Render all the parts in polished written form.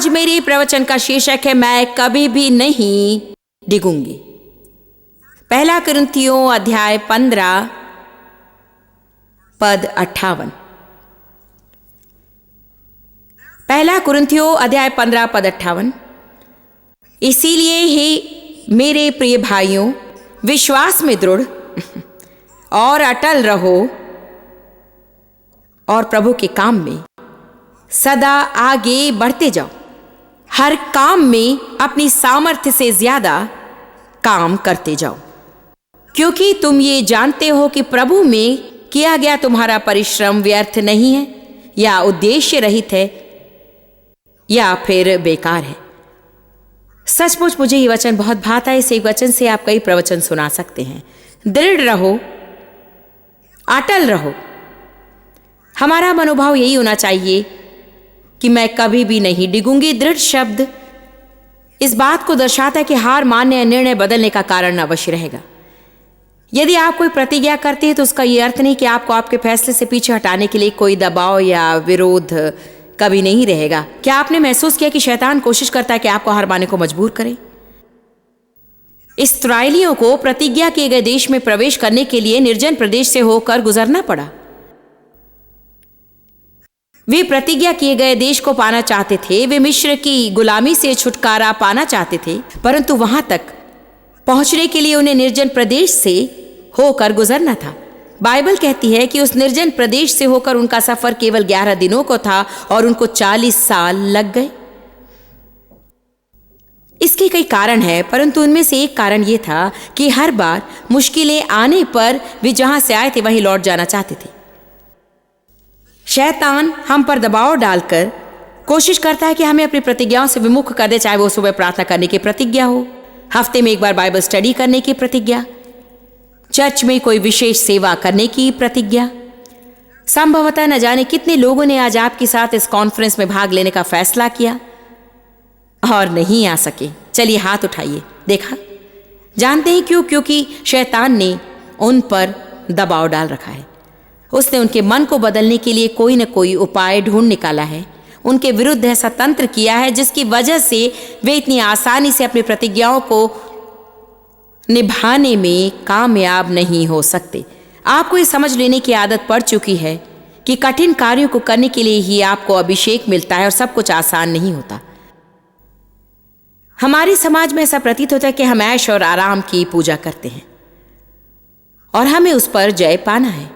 आज मेरे प्रवचन का शीर्षक है मैं कभी भी नहीं डिगूंगी। 1 कुरिन्थियों अध्याय 15 पद 58। 1 कुरिन्थियों अध्याय 15 पद 58। इसीलिए ही मेरे प्रिय भाइयों, विश्वास में दृढ़ और अटल रहो और प्रभु के काम में सदा आगे बढ़ते जाओ। हर काम में अपनी सामर्थ्य से ज्यादा काम करते जाओ, क्योंकि तुम ये जानते हो कि प्रभु में किया गया तुम्हारा परिश्रम व्यर्थ नहीं है या उद्देश्य रहित है या फिर बेकार है। सचमुच मुझे ये वचन बहुत भाता है। इस एक वचन से आप कई प्रवचन सुना सकते हैं। दृढ़ रहो, अटल रहो। हमारा मनोभाव यही होना चाहिए कि मैं कभी भी नहीं डिगूंगी। दृढ़ शब्द इस बात को दर्शाता है कि हार मानने या निर्णय बदलने का कारण अवश्य रहेगा। यदि आप कोई प्रतिज्ञा करते हैं तो उसका यह अर्थ नहीं कि आपको आपके फैसले से पीछे हटाने के लिए कोई दबाव या विरोध कभी नहीं रहेगा। क्या आपने महसूस किया कि शैतान कोशिश करता है कि आपको हार मानने को मजबूर करे? इस्राएलियों को प्रतिज्ञा किए गए देश में प्रवेश करने के लिए निर्जन प्रदेश से होकर गुजरना पड़ा। वे प्रतिज्ञा किए गए देश को पाना चाहते थे। वे मिस्र की गुलामी से छुटकारा पाना चाहते थे, परंतु वहां तक पहुंचने के लिए उन्हें निर्जन प्रदेश से होकर गुजरना था। बाइबल कहती है कि उस निर्जन प्रदेश से होकर उनका सफर केवल 11 दिनों को था और उनको 40 साल लग गए। इसके कई कारण हैं, परंतु उनमें से एक कारण यह था कि हर बार मुश्किलें आने पर वे जहां से आए थे वहीं लौट जाना चाहते थे। शैतान हम पर दबाव डालकर कोशिश करता है कि हमें अपनी प्रतिज्ञाओं से विमुख कर दे, चाहे वो सुबह प्रार्थना करने की प्रतिज्ञा हो, हफ्ते में एक बार बाइबल स्टडी करने की प्रतिज्ञा, चर्च में कोई विशेष सेवा करने की प्रतिज्ञा। संभवतः न जाने कितने लोगों ने आज आपके साथ इस कॉन्फ्रेंस में भाग लेने का फैसला किया और नहीं आ सके। चलिए हाथ उठाइए। देखा? जानते हैं क्यों? क्योंकि शैतान ने उन पर दबाव डाल रखा है। उसने उनके मन को बदलने के लिए कोई न कोई उपाय ढूंढ निकाला है, उनके विरुद्ध ऐसा तंत्र किया है जिसकी वजह से वे इतनी आसानी से अपनी प्रतिज्ञाओं को निभाने में कामयाब नहीं हो सकते। आपको ये समझ लेने की आदत पड़ चुकी है कि कठिन कार्यों को करने के लिए ही आपको अभिषेक मिलता है और सब कुछ आसान नहीं होता। हमारे समाज में ऐसा प्रतीत होता है कि हम ऐश और आराम की पूजा करते हैं और हमें उस पर जय पाना है।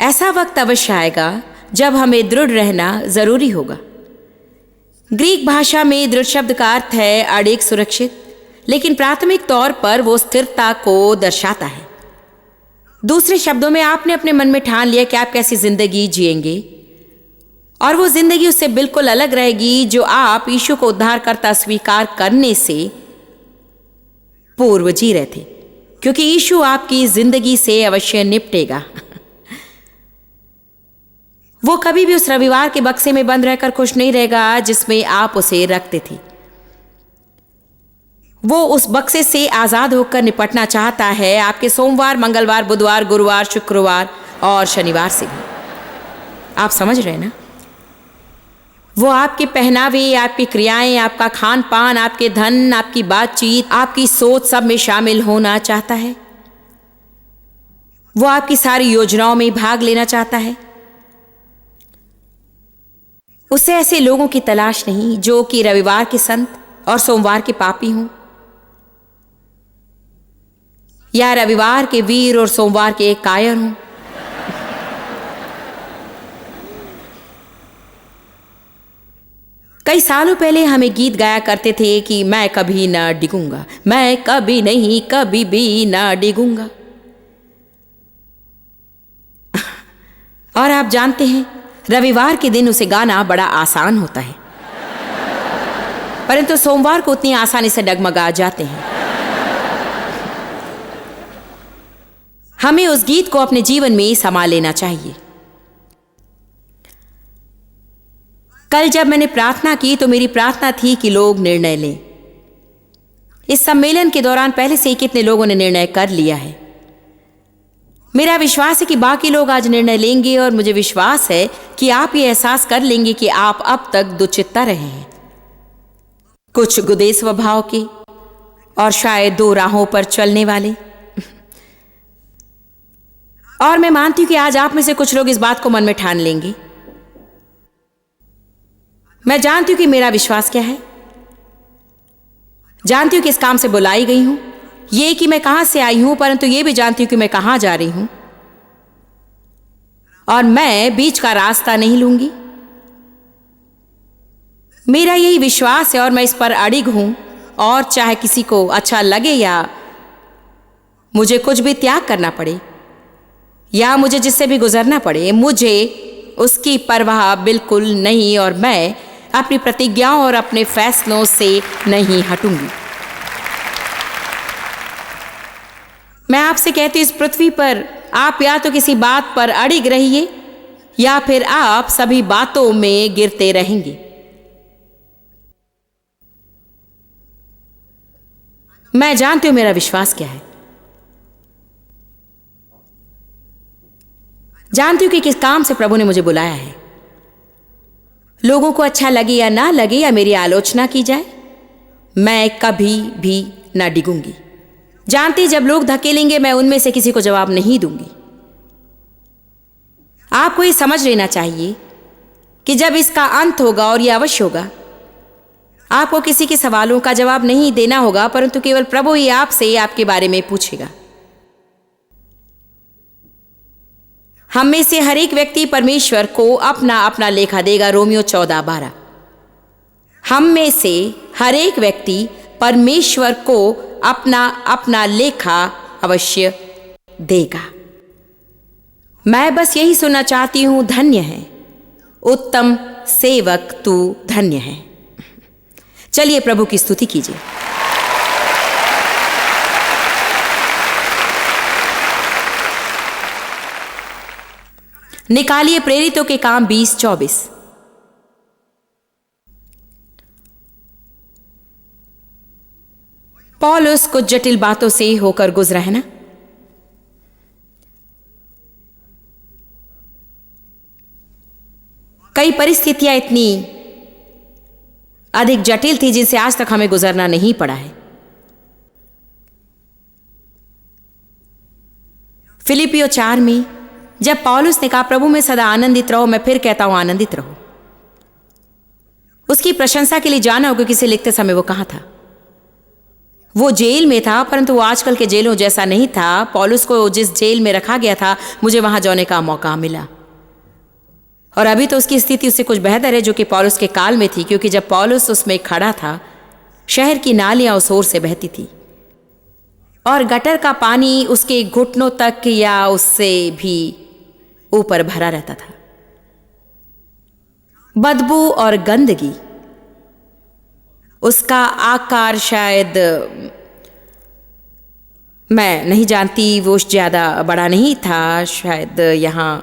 ऐसा वक्त अवश्य आएगा जब हमें दृढ़ रहना जरूरी होगा। ग्रीक भाषा में दृढ़ शब्द का अर्थ है अड़िग, सुरक्षित, लेकिन प्राथमिक तौर पर वो स्थिरता को दर्शाता है। दूसरे शब्दों में आपने अपने मन में ठान लिया कि आप कैसी जिंदगी जिएंगे और वो जिंदगी उससे बिल्कुल अलग रहेगी जो आप यीशु को उद्धारकर्ता स्वीकार करने से पूर्व जी रहे थे, क्योंकि यीशु आपकी जिंदगी से अवश्य निपटेगा। वो कभी भी उस रविवार के बक्से में बंद रहकर खुश नहीं रहेगा जिसमें आप उसे रखते थे। वो उस बक्से से आजाद होकर निपटना चाहता है आपके सोमवार, मंगलवार, बुधवार, गुरुवार, शुक्रवार और शनिवार से भी। आप समझ रहे हैं ना? वो आपके पहनावे, आपकी क्रियाएं, आपका खान पान, आपके धन, आपकी बातचीत, आपकी सोच सब में शामिल होना चाहता है। वो आपकी सारी योजनाओं में भाग लेना चाहता है। उसे ऐसे लोगों की तलाश नहीं जो कि रविवार के संत और सोमवार के पापी हों, या रविवार के वीर और सोमवार के कायर हों। कई सालों पहले हमें गीत गाया करते थे कि मैं कभी ना डिगूंगा, मैं कभी नहीं, कभी भी ना डिगूंगा। और आप जानते हैं रविवार के दिन उसे गाना बड़ा आसान होता है, परंतु सोमवार को उतनी आसानी से डगमगा जाते हैं। हमें उस गीत को अपने जीवन में समा लेना चाहिए। कल जब मैंने प्रार्थना की तो मेरी प्रार्थना थी कि लोग निर्णय लें। इस सम्मेलन के दौरान पहले से ही कितने लोगों ने निर्णय कर लिया है। मेरा विश्वास है कि बाकी लोग आज निर्णय लेंगे और मुझे विश्वास है कि आप ये एहसास कर लेंगे कि आप अब तक दुचित्ता रहे हैं। कुछ गुदे स्वभाव के और शायद दो राहों पर चलने वाले। और मैं मानती हूं कि आज आप में से कुछ लोग इस बात को मन में ठान लेंगे। मैं जानती हूं कि मेरा विश्वास क्या है, जानती हूं कि इस काम से बुलाई गई हूं, ये कि मैं कहां से आई हूं, परंतु ये भी जानती हूं कि मैं कहां जा रही हूं। और मैं बीच का रास्ता नहीं लूंगी। मेरा यही विश्वास है और मैं इस पर अड़िग हूं। और चाहे किसी को अच्छा लगे या मुझे कुछ भी त्याग करना पड़े या मुझे जिससे भी गुजरना पड़े, मुझे उसकी परवाह बिल्कुल नहीं। और मैं अपनी प्रतिज्ञाओं और अपने फैसलों से नहीं हटूंगी। मैं आपसे कहती हूं, इस पृथ्वी पर आप या तो किसी बात पर अड़िग रहिए या फिर आप सभी बातों में गिरते रहेंगे। मैं जानती हूं मेरा विश्वास क्या है, जानती हूं कि किस काम से प्रभु ने मुझे बुलाया है। लोगों को अच्छा लगे या ना लगे या मेरी आलोचना की जाए, मैं कभी भी ना डिगूंगी। जानती जब लोग धकेलेंगे मैं उनमें से किसी को जवाब नहीं दूंगी। आपको ये समझ लेना चाहिए कि जब इसका अंत होगा, और यह अवश्य होगा, आपको किसी के सवालों का जवाब नहीं देना होगा, परंतु केवल प्रभु ही आपसे आपके बारे में पूछेगा। हम में से हर एक व्यक्ति परमेश्वर को अपना अपना लेखा देगा। रोमियो 14:12। हम में से हर एक व्यक्ति परमेश्वर को अपना अपना लेखा अवश्य देगा। मैं बस यही सुनना चाहती हूं, धन्य है उत्तम सेवक, तू धन्य है। चलिए प्रभु की स्तुति कीजिए। निकालिए प्रेरितों के काम 20:24। पौलुस कुछ जटिल बातों से होकर गुजरा है ना। कई परिस्थितियां इतनी अधिक जटिल थी जिनसे आज तक हमें गुजरना नहीं पड़ा है। फिलिपियो 4 में जब पौलुस ने कहा प्रभु में सदा आनंदित रहो, मैं फिर कहता हूं आनंदित रहो, उसकी प्रशंसा के लिए जाना होगा किसे लिखते समय वो कहां था। वो जेल में था, परंतु वो आजकल के जेलों जैसा नहीं था। पौलुस को जिस जेल में रखा गया था, मुझे वहां जाने का मौका मिला। और अभी तो उसकी स्थिति उससे कुछ बेहतर है जो कि पौलुस के काल में थी, क्योंकि जब पौलुस उसमें खड़ा था शहर की नालियां उस ओर से बहती थी और गटर का पानी उसके घुटनों तक या उससे भी ऊपर भरा रहता था। बदबू और गंदगी, उसका आकार शायद, मैं नहीं जानती, वो ज्यादा बड़ा नहीं था, शायद यहां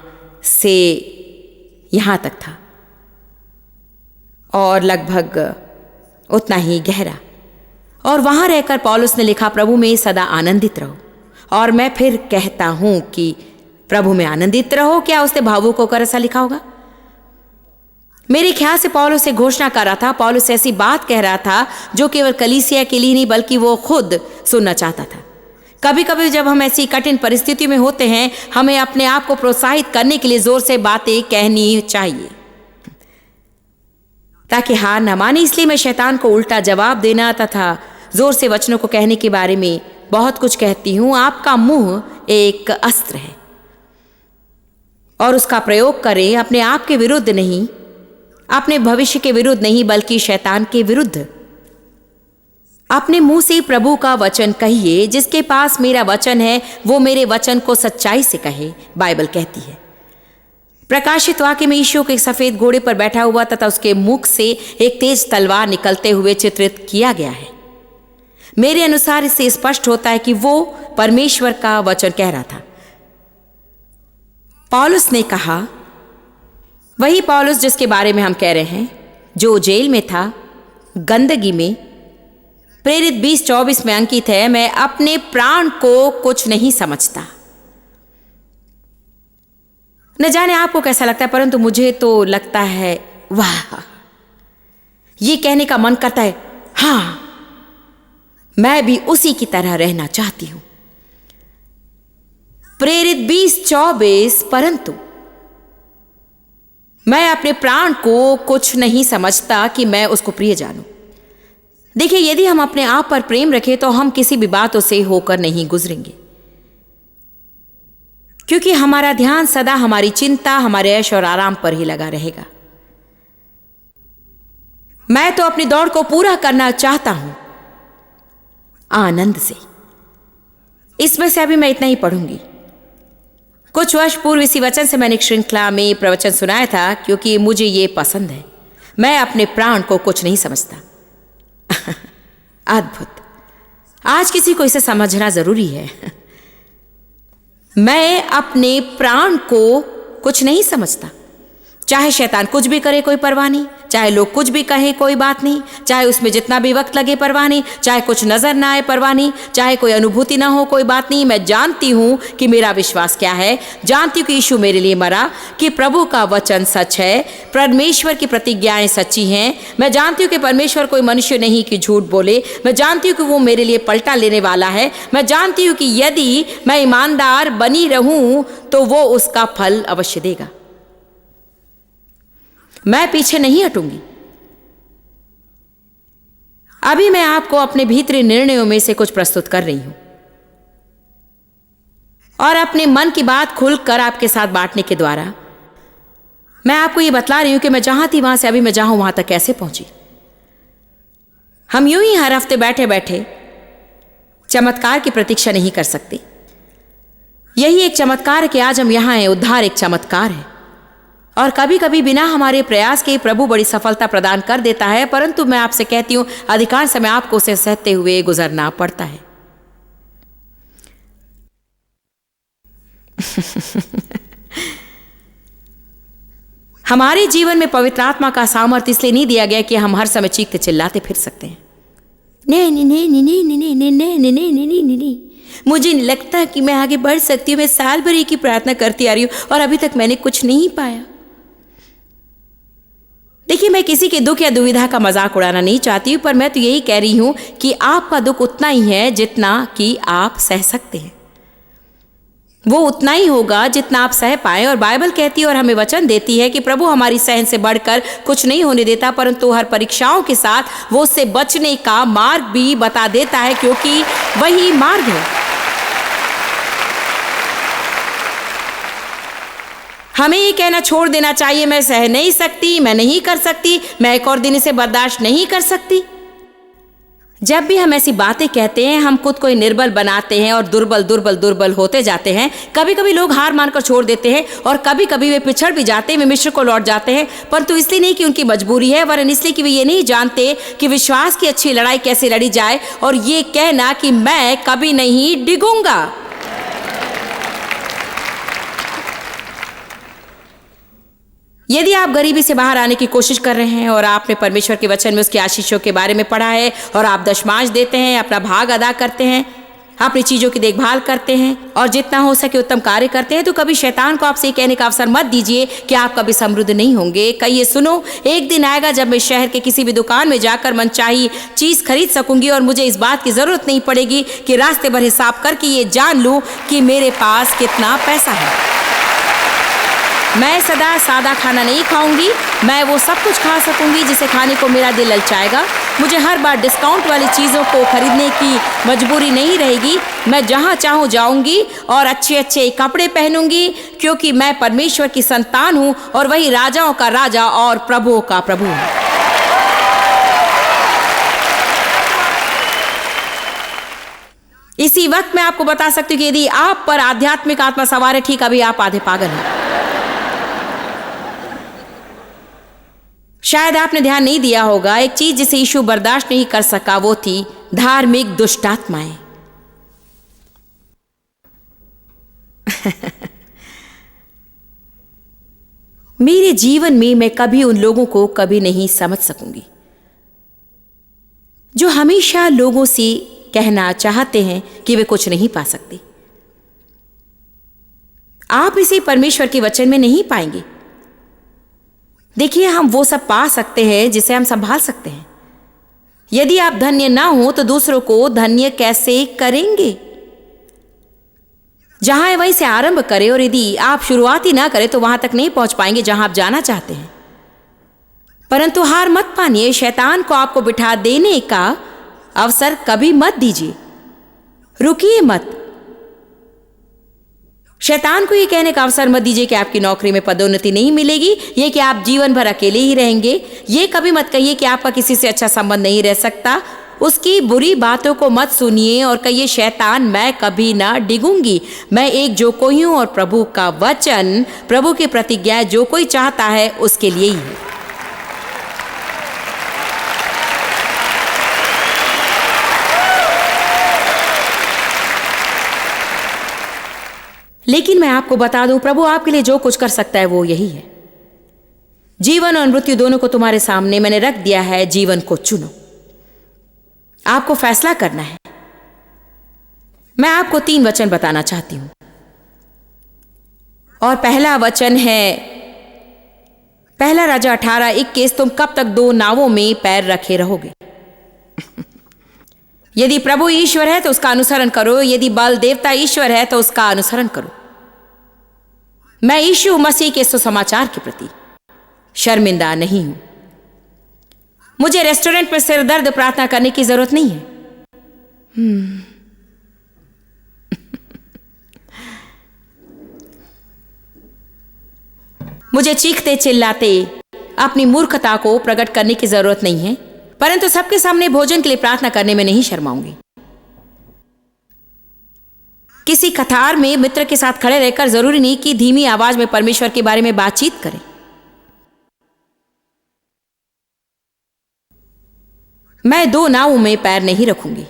से यहां तक था और लगभग उतना ही गहरा। और वहां रहकर पौलुस ने लिखा प्रभु में सदा आनंदित रहो। और मैं फिर कहता हूं कि प्रभु में आनंदित रहो। क्या उसने भावुक होकर ऐसा लिखा होगा? मेरे ख्याल से पौलुस से घोषणा कर रहा था, पौलुस ऐसी बात कह रहा था जो केवल कलीसिया के लिए नहीं बल्कि वो खुद सुनना चाहता था। कभी कभी जब हम ऐसी कठिन परिस्थिति में होते हैं, हमें अपने आप को प्रोत्साहित करने के लिए जोर से बातें कहनी चाहिए ताकि हार न माने। इसलिए मैं शैतान को उल्टा जवाब देना तथा जोर से वचनों को कहने के बारे में बहुत कुछ कहती हूं। आपका मुंह एक अस्त्र है और उसका प्रयोग करें अपने आप के विरुद्ध नहीं, अपने भविष्य के विरुद्ध नहीं, बल्कि शैतान के विरुद्ध। अपने मुंह से प्रभु का वचन कहिए। जिसके पास मेरा वचन है वो मेरे वचन को सच्चाई से कहे, बाइबल कहती है। प्रकाशित वाक्य में यीशु को एक सफेद घोड़े पर बैठा हुआ तथा उसके मुख से एक तेज तलवार निकलते हुए चित्रित किया गया है। मेरे अनुसार इससे स्पष्ट होता है कि वो परमेश्वर का वचन कह रहा था। पौलुस ने कहा, वही पौलुस जिसके बारे में हम कह रहे हैं, जो जेल में था, गंदगी में। प्रेरित 20:24 में अंकित है, मैं अपने प्राण को कुछ नहीं समझता। न जाने आपको कैसा लगता है, परंतु मुझे तो लगता है वाह, ये कहने का मन करता है हाँ, मैं भी उसी की तरह रहना चाहती हूं। प्रेरित 20:24, परंतु मैं अपने प्राण को कुछ नहीं समझता कि मैं उसको प्रिय जानूं। देखिए, यदि हम अपने आप पर प्रेम रखें तो हम किसी भी बातों से होकर नहीं गुजरेंगे, क्योंकि हमारा ध्यान सदा हमारी चिंता, हमारे ऐश और आराम पर ही लगा रहेगा। मैं तो अपनी दौड़ को पूरा करना चाहता हूं आनंद से। इसमें से अभी मैं इतना ही पढ़ूंगी। कुछ वर्ष पूर्व इसी वचन से मैंने एक श्रृंखला में प्रवचन सुनाया था, क्योंकि मुझे ये पसंद है। मैं अपने प्राण को कुछ नहीं समझता। अद्भुत। आज किसी को इसे समझना जरूरी है। मैं अपने प्राण को कुछ नहीं समझता। चाहे शैतान कुछ भी करे, कोई परवाह नहीं। चाहे लोग कुछ भी कहें, कोई बात नहीं। चाहे उसमें जितना भी वक्त लगे, परवाह नहीं। चाहे कुछ नजर ना आए, परवाह नहीं। चाहे कोई अनुभूति ना हो, कोई बात नहीं। मैं जानती हूं कि मेरा विश्वास क्या है। जानती हूं कि यीशु मेरे लिए मरा, कि प्रभु का वचन सच है, परमेश्वर की प्रतिज्ञाएं सच्ची हैं। मैं जानती हूं कि परमेश्वर कोई मनुष्य नहीं कि झूठ बोले। मैं जानती हूं कि वो मेरे लिए पलटा लेने वाला है। मैं जानती हूं कि यदि मैं ईमानदार बनी रहूं तो वो उसका फल अवश्य देगा। मैं पीछे नहीं हटूंगी। अभी मैं आपको अपने भीतरी निर्णयों में से कुछ प्रस्तुत कर रही हूं और अपने मन की बात खुलकर आपके साथ बांटने के द्वारा मैं आपको यह बतला रही हूं कि मैं जहां थी वहां से अभी मैं जहां हूं वहां तक कैसे पहुंची। हम यूं ही हर हफ्ते बैठे बैठे चमत्कार की प्रतीक्षा नहीं कर सकते। यही एक चमत्कार है कि आज हम यहां हैं। उद्धार एक चमत्कार है और कभी कभी बिना हमारे प्रयास के प्रभु बड़ी सफलता प्रदान कर देता है, परंतु मैं आपसे कहती हूं अधिकांश समय आपको उसे सहते हुए गुजरना पड़ता है। हमारे जीवन में पवित्र आत्मा का सामर्थ्य इसलिए नहीं दिया गया कि हम हर समय चीखते चिल्लाते फिर सकते हैं। नहीं नहीं नहीं नहीं नहीं नहीं नहीं नहीं नहीं नहीं नहीं नहीं नहीं, मुझे नहीं लगता कि मैं आगे बढ़ सकती हूँ। मैं साल भर की प्रार्थना करती आ रही हूँ और अभी तक मैंने कुछ नहीं पाया। देखिए, मैं किसी के दुख या दुविधा का मजाक उड़ाना नहीं चाहती हूँ, पर मैं तो यही कह रही हूं कि आपका दुख उतना ही है जितना कि आप सह सकते हैं। वो उतना ही होगा जितना आप सह पाए। और बाइबल कहती है और हमें वचन देती है कि प्रभु हमारी सहन से बढ़कर कुछ नहीं होने देता, परंतु हर परीक्षाओं के साथ वो उससे बचने का मार्ग भी बता देता है, क्योंकि वही मार्ग है। हमें ये कहना छोड़ देना चाहिए, मैं सह नहीं सकती, मैं नहीं कर सकती, मैं एक और दिन इसे बर्दाश्त नहीं कर सकती। जब भी हम ऐसी बातें कहते हैं, हम खुद को निर्बल बनाते हैं और दुर्बल दुर्बल दुर्बल होते जाते हैं। कभी कभी लोग हार मानकर छोड़ देते हैं और कभी कभी वे पिछड़ भी जाते हैं, वे मिस्र को लौट जाते हैं, परंतु इसलिए नहीं कि उनकी मजबूरी है, वरन इसलिए कि वे ये नहीं जानते कि विश्वास की अच्छी लड़ाई कैसे लड़ी जाए, और ये कहना कि मैं कभी नहीं डिगूंगा। यदि आप गरीबी से बाहर आने की कोशिश कर रहे हैं और आपने परमेश्वर के वचन में उसकी आशीषों के बारे में पढ़ा है और आप दशमांश देते हैं, अपना भाग अदा करते हैं, अपनी चीजों की देखभाल करते हैं और जितना हो सके उत्तम कार्य करते हैं, तो कभी शैतान को आपसे कहने का अवसर मत दीजिए कि आप कभी समृद्ध नहीं होंगे। कहिए, सुनो, एक दिन आएगा जब मैं शहर के किसी भी दुकान में जाकर मनचाही चीज खरीद सकूंगी और मुझे इस बात की जरूरत नहीं पड़ेगी कि रास्ते भर हिसाब करके ये जान लूं कि मेरे पास कितना पैसा है। मैं सदा सादा खाना नहीं खाऊंगी, मैं वो सब कुछ खा सकूंगी जिसे खाने को मेरा दिल ललचाएगा। मुझे हर बार डिस्काउंट वाली चीज़ों को खरीदने की मजबूरी नहीं रहेगी। मैं जहां चाहूं जाऊंगी और अच्छे अच्छे कपड़े पहनूंगी, क्योंकि मैं परमेश्वर की संतान हूं और वही राजाओं का राजा और प्रभुओं का प्रभु है। इसी वक्त मैं आपको बता सकती हूँ कि यदि आप पर आध्यात्मिक आत्मा सवार है, ठीक अभी आप आधे पागल हैं। शायद आपने ध्यान नहीं दिया होगा, एक चीज जिसे यीशु बर्दाश्त नहीं कर सका वो थी धार्मिक दुष्टात्माएं। मेरे जीवन में मैं कभी उन लोगों को कभी नहीं समझ सकूंगी जो हमेशा लोगों से कहना चाहते हैं कि वे कुछ नहीं पा सकते। आप इसे परमेश्वर के वचन में नहीं पाएंगे। देखिए, हम वो सब पा सकते हैं जिसे हम संभाल सकते हैं। यदि आप धन्य ना हो तो दूसरों को धन्य कैसे करेंगे? जहां है वहीं से आरंभ करें, और यदि आप शुरुआत ही ना करें तो वहां तक नहीं पहुंच पाएंगे जहां आप जाना चाहते हैं। परंतु हार मत मानिए, शैतान को आपको बिठा देने का अवसर कभी मत दीजिए, रुकिए मत। शैतान को यह कहने का अवसर मत दीजिए कि आपकी नौकरी में पदोन्नति नहीं मिलेगी, यह कि आप जीवन भर अकेले ही रहेंगे। यह कभी मत कहिए कि आपका किसी से अच्छा संबंध नहीं रह सकता। उसकी बुरी बातों को मत सुनिए और कहिए, शैतान मैं कभी ना डिगूंगी, मैं एक जो कोई हूं और प्रभु का वचन, प्रभु की प्रतिज्ञा जो कोई चाहता है उसके लिए ही है। लेकिन मैं आपको बता दूं, प्रभु आपके लिए जो कुछ कर सकता है वो यही है। जीवन और मृत्यु दोनों को तुम्हारे सामने मैंने रख दिया है, जीवन को चुनो। आपको फैसला करना है। मैं आपको 3 वचन बताना चाहती हूं, और पहला वचन है पहला राजा 18:21, तुम कब तक 2 नावों में पैर रखे रहोगे? यदि प्रभु ईश्वर है तो उसका अनुसरण करो, यदि बल देवता ईश्वर है तो उसका अनुसरण करो। मैं यीशु मसीह के सुसमाचार के प्रति शर्मिंदा नहीं हूं। मुझे रेस्टोरेंट में सिर दर्द प्रार्थना करने की जरूरत नहीं है। मुझे चीखते चिल्लाते अपनी मूर्खता को प्रकट करने की जरूरत नहीं है, परंतु सबके सामने भोजन के लिए प्रार्थना करने में नहीं शर्माऊंगी। किसी कतार में मित्र के साथ खड़े रहकर जरूरी नहीं कि धीमी आवाज में परमेश्वर के बारे में बातचीत करें। मैं 2 नावों में पैर नहीं रखूंगी।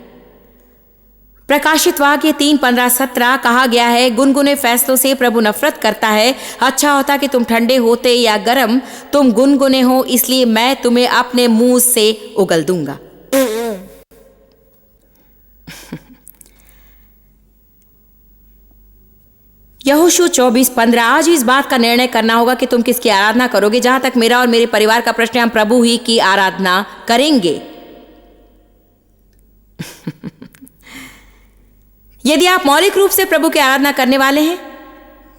प्रकाशित वाक्य 3:15-17 कहा गया है, गुनगुने फैसलों से प्रभु नफरत करता है। अच्छा होता कि तुम ठंडे होते या गर्म, तुम गुनगुने हो, इसलिए मैं तुम्हें अपने मुंह से उगल दूंगा। यहोशू 24:15, आज इस बात का निर्णय करना होगा कि तुम किसकी आराधना करोगे। जहां तक मेरा और मेरे परिवार का प्रश्न है, हम प्रभु ही की आराधना करेंगे। यदि आप मौलिक रूप से प्रभु की आराधना करने वाले हैं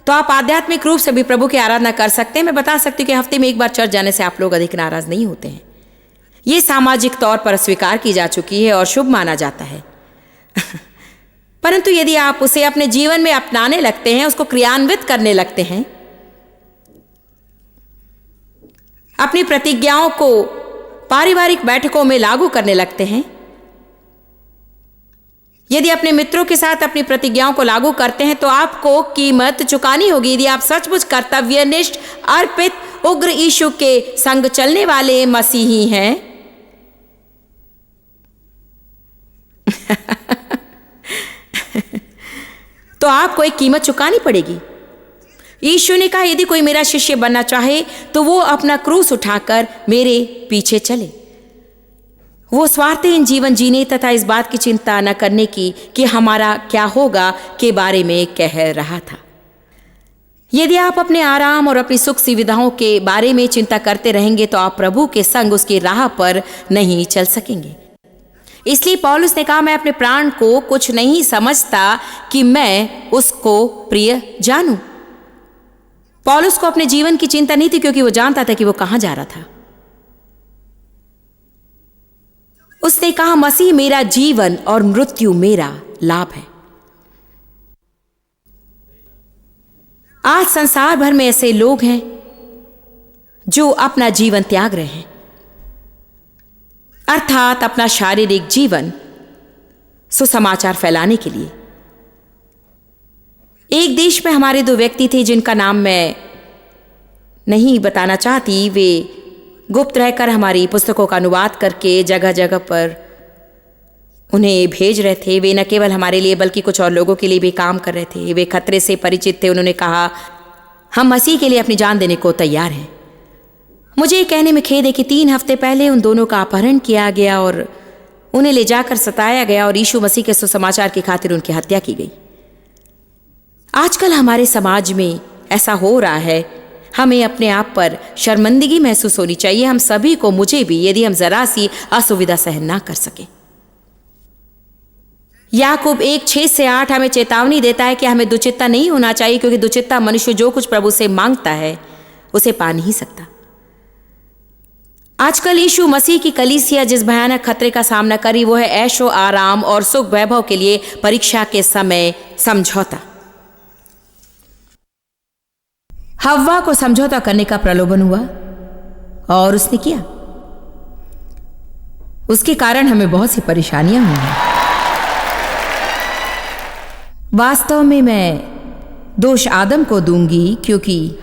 तो आप आध्यात्मिक रूप से भी प्रभु की आराधना कर सकते हैं। मैं बता सकती हूँ कि हफ्ते में 1 बार चर्च जाने से आप लोग अधिक नाराज नहीं होते हैं। यह सामाजिक तौर पर स्वीकार की जा चुकी है और शुभ माना जाता है। परंतु यदि आप उसे अपने जीवन में अपनाने लगते हैं, उसको क्रियान्वित करने लगते हैं, अपनी प्रतिज्ञाओं को पारिवारिक बैठकों में लागू करने लगते हैं, यदि अपने मित्रों के साथ अपनी प्रतिज्ञाओं को लागू करते हैं, तो आपको कीमत चुकानी होगी। यदि आप सचमुच कर्तव्यनिष्ठ, अर्पित, उग्र यीशु के संग चलने वाले मसीही हैं, तो आपको एक कीमत चुकानी पड़ेगी। यीशु ने कहा, यदि कोई मेरा शिष्य बनना चाहे तो वो अपना क्रूस उठाकर मेरे पीछे चले। वो स्वार्थहीन जीवन जीने तथा इस बात की चिंता न करने की कि हमारा क्या होगा के बारे में कह रहा था। यदि आप अपने आराम और अपनी सुख सुविधाओं के बारे में चिंता करते रहेंगे तो आप प्रभु के संग उसकी राह पर नहीं चल सकेंगे। इसलिए पौलुस ने कहा, मैं अपने प्राण को कुछ नहीं समझता कि मैं उसको प्रिय जानूं। पौलुस को अपने जीवन की चिंता नहीं थी, क्योंकि वो जानता था कि वो कहां जा रहा था। उसने कहा, मसीह मेरा जीवन और मृत्यु मेरा लाभ है। आज संसार भर में ऐसे लोग हैं जो अपना जीवन त्याग रहे हैं, अर्थात अपना शारीरिक जीवन सुसमाचार फैलाने के लिए। एक देश में हमारे 2 व्यक्ति थे जिनका नाम मैं नहीं बताना चाहती। वे गुप्त रहकर हमारी पुस्तकों का अनुवाद करके जगह जगह पर उन्हें भेज रहे थे। वे न केवल हमारे लिए बल्कि कुछ और लोगों के लिए भी काम कर रहे थे। वे खतरे से परिचित थे। उन्होंने कहा, हम मसीह के लिए अपनी जान देने को तैयार हैं। मुझे ये कहने में खेद है कि 3 हफ्ते पहले उन दोनों का अपहरण किया गया और उन्हें ले जाकर सताया गया और यीशु मसीह के सुसमाचार की खातिर उनकी हत्या की गई। आजकल हमारे समाज में ऐसा हो रहा है। हमें अपने आप पर शर्मिंदगी महसूस होनी चाहिए, हम सभी को, मुझे भी, यदि हम जरा सी असुविधा सहन ना कर सके। याकूब 1:6-8 हमें चेतावनी देता है कि हमें दुचित्ता नहीं होना चाहिए, क्योंकि दुचित्ता मनुष्य जो कुछ प्रभु से मांगता है उसे पा नहीं सकता। आजकल यीशु मसीह की कलीसिया जिस भयानक खतरे का सामना करी वो है ऐशो आराम और सुख वैभव के लिए परीक्षा के समय समझौता। हव्वा को समझौता करने का प्रलोभन हुआ और उसने किया। उसके कारण हमें बहुत सी परेशानियां हुई हैं। वास्तव में मैं दोष आदम को दूंगी, क्योंकि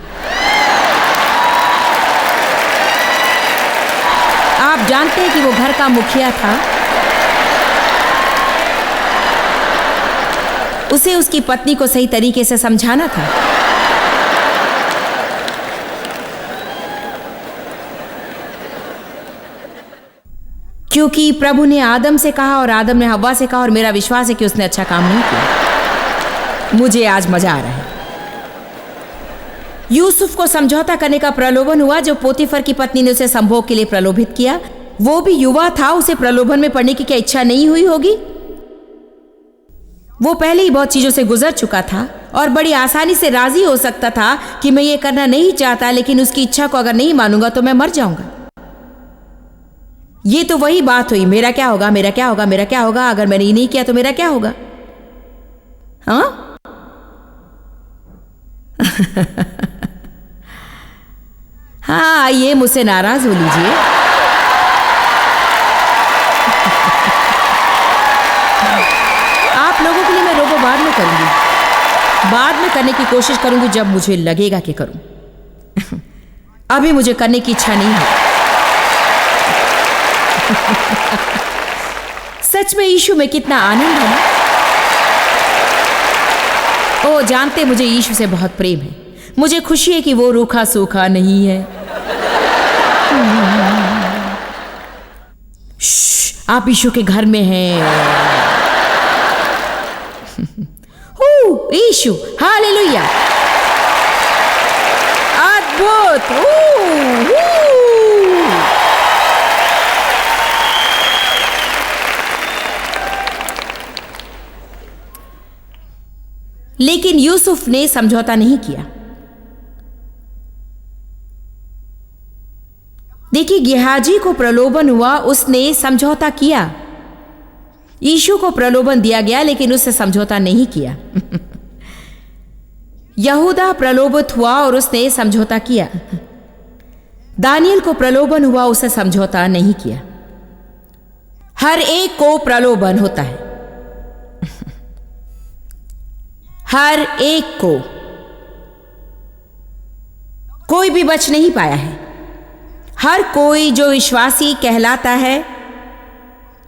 आप जानते हैं कि वो घर का मुखिया था। उसे उसकी पत्नी को सही तरीके से समझाना था। क्योंकि प्रभु ने आदम से कहा और आदम ने हव्वा से कहा, और मेरा विश्वास है कि उसने अच्छा काम नहीं किया। मुझे आज मजा आ रहा है। यूसुफ को समझौता करने का प्रलोभन हुआ, जो पोतीफर की पत्नी ने उसे संभोग के लिए प्रलोभित किया। वो भी युवा था, उसे प्रलोभन में पड़ने की क्या इच्छा नहीं हुई होगी? वो पहले ही बहुत चीजों से गुजर चुका था और बड़ी आसानी से राजी हो सकता था कि मैं ये करना नहीं चाहता, लेकिन उसकी इच्छा को अगर नहीं मानूंगा तो मैं मर जाऊंगा। ये तो वही बात हुई, मेरा क्या होगा, मेरा क्या होगा, मेरा क्या होगा, अगर मैंने ये नहीं किया तो मेरा क्या होगा। हाँ हाँ, आइए मुझसे नाराज हो लीजिए। आप लोगों के लिए मैं रोबो बाद में करूंगी, बाद में करने की कोशिश करूंगी जब मुझे लगेगा कि करूं। अभी मुझे करने की इच्छा नहीं है। सच में यीशु में कितना आनंद है। ओ जानते, मुझे यीशु से बहुत प्रेम है। मुझे खुशी है कि वो रूखा सूखा नहीं है। आप यीशु के घर में हैं। यीशु, हालेलुया, अद्भुत। लेकिन यूसुफ ने समझौता नहीं किया। देखिए, गेहाजी को प्रलोभन हुआ, उसने समझौता किया। यीशु को प्रलोभन दिया गया, लेकिन उससे समझौता नहीं किया। यहूदा प्रलोभित हुआ और उसने समझौता किया। दानियल को प्रलोभन हुआ, उससे समझौता नहीं किया। हर एक को प्रलोभन होता है, हर एक को। कोई भी बच नहीं पाया है। हर कोई जो विश्वासी कहलाता है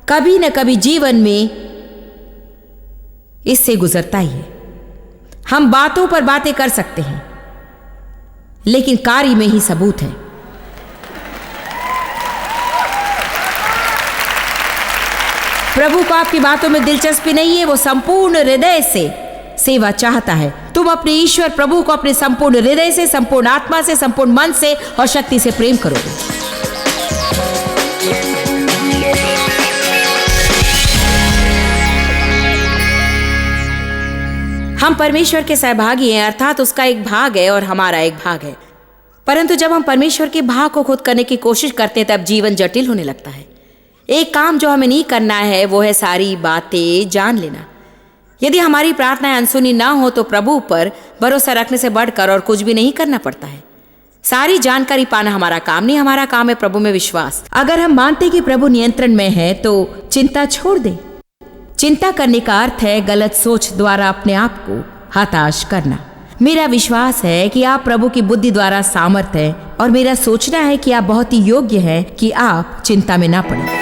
कभी न कभी जीवन में इससे गुजरता ही है। हम बातों पर बातें कर सकते हैं, लेकिन कार्य में ही सबूत है। प्रभु को आपकी बातों में दिलचस्पी नहीं है। वो संपूर्ण हृदय से सेवा चाहता है। तुम अपने ईश्वर प्रभु को अपने संपूर्ण हृदय से, संपूर्ण आत्मा से, संपूर्ण मन से और शक्ति से प्रेम करोगे। हम परमेश्वर के सहभागी हैं, अर्थात उसका एक भाग है और हमारा एक भाग है। परंतु जब हम परमेश्वर के भाग को खुद करने की कोशिश करते हैं, तब जीवन जटिल होने लगता है। एक काम जो हमें नहीं करना है वो है सारी बातें जान लेना। यदि हमारी प्रार्थनाएं अनसुनी ना हो तो प्रभु पर भरोसा रखने से बढ़कर और कुछ भी नहीं करना पड़ता है। सारी जानकारी पाना हमारा काम नहीं, हमारा काम है प्रभु में विश्वास। अगर हम मानते कि प्रभु नियंत्रण में है तो चिंता छोड़ दे। चिंता करने का अर्थ है गलत सोच द्वारा अपने आप को हताश करना। मेरा विश्वास है कि आप प्रभु की बुद्धि द्वारा सामर्थ हैं और मेरा सोचना है कि आप बहुत ही योग्य हैं कि आप चिंता में ना पड़ें।